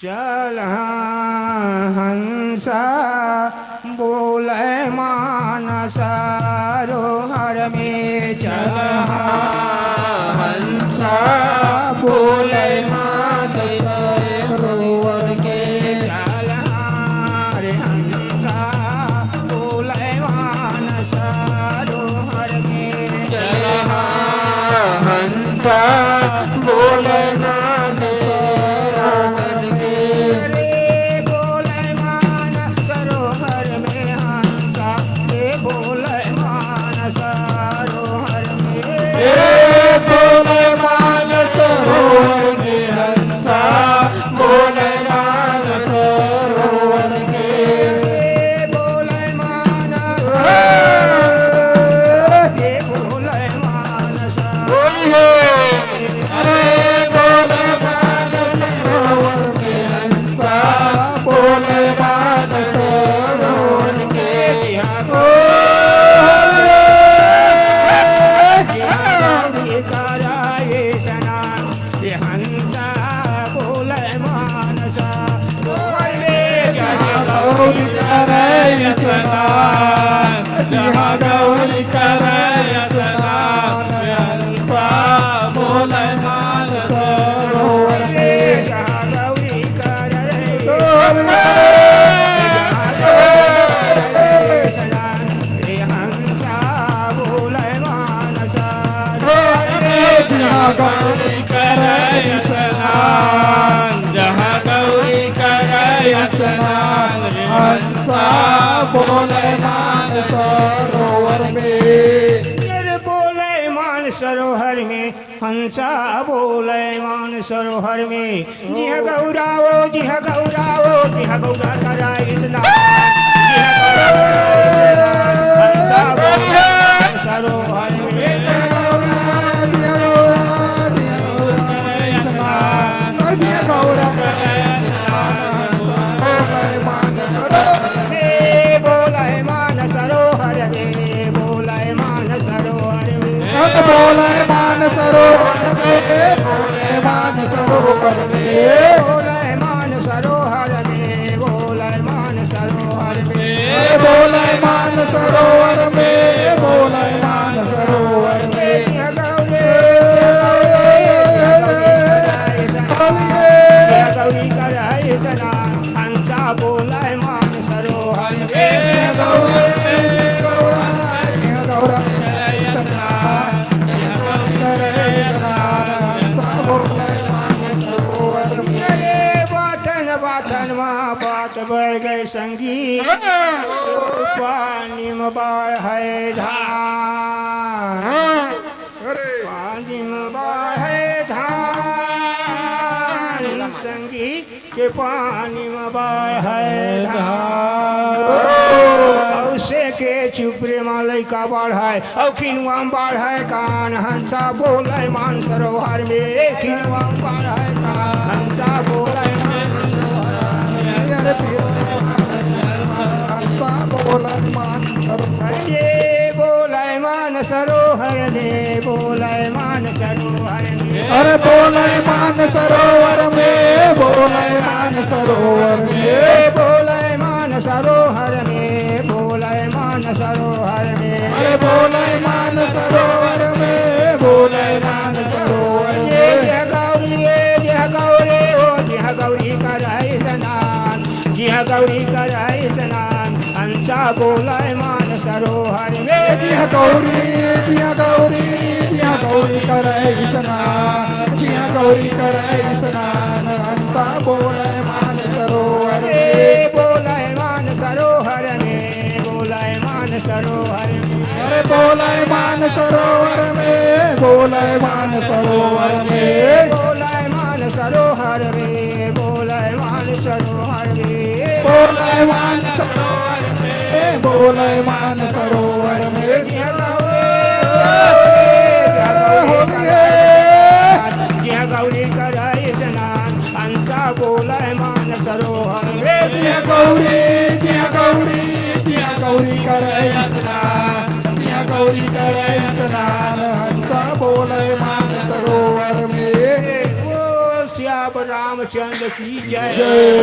चल हंसा बोले मानस सरोवर में चल हंसा बोले मानस सरोवर के चल रे हंसा बोले मानस सरोवर में चल हंसा बोले मानस सरोवर के रे बोले मानस सरोवर में हंसा रे बोले मानस सरोवर में बोले मानस सरोवर के हंसा बोले मानस सरोवर के रे बोले मानस रे बोले मानस बोलिए अरे बोले मानस सरोवर के हंसा बोले मानस सरोवर के कराए स्नान ये हंसा बोले मानस गौरी करे स्नान जिहा गौरी करे स्नान हंसा बोले मानस सरोवर के गौरी करे ये हंसा बोले मानस जिहा गौरी करे स्नान जहाँ गौरी करे स्नान हंसा बोले मानस सरोवर में बोले मान सरोवर में हंसा बोले मान सरोवर में जिह गौराओ जिह गौराओ जिह गौरा कराए स्नान हंसा बोले मान सरोवर में रे बोले मान सरोवर में बोले मान सरोवर में बोले मान सरोवर में बोले मान सरोवर में बोले मान सरोवर में बोले मान सरोवर में बोले मान सरोवर में बोले मान सरोवर में गौरी कराए स्नान हंसा बोले मान सरोवर में अरे बातन बातन माँ बात बढ़ गए संगी पानी में बाढ़ है धान पानी में बाढ़ है धान संगी के पानी में बाढ़ है धान औसे के चुपरे मालय का बाढ़ है और खिनुआ में बाढ़ है कान हंसा बोले मान सरोवर में खिनुआ में बाढ़ है कान हंसा बोले मान अरे बोले मान सरोवर ने बोले मान सरोवर ने अरे बोले मान सरोवर में बोले मान सरोवर में बोले मान सरोवर में बोले मान सरोवर में अरे बोले मान सरोवर में बोले मान सरोवर में जय गौरी ओ जय गौरी कराए स्नान जय गौरी कराए स्नान हंसा बोले मान सरोवर में जिया गौरी जिया गौरी जिया गौरी करे स्नान जिया गौरी करे स्नान हंसा बोले मान सरोवर में बोले मान सरोवर में बोले मान सरोवर में अरे बोले मान सरोवर में बोले मान सरोवर में बोले मान सरोवर में बोले मान सरोवर में बोले मान सरोवर में बोले मान सरोवर में जय गौरी कराए स्नान हंसा बोले मान सरोवर में जिया गौरी जिया गौरी जिया गौरी करे स्नान जिया गौरी करे स्नान हंसा बोले मान सरोवर में ओ श्या प्रताप रामचंद्र की जय जय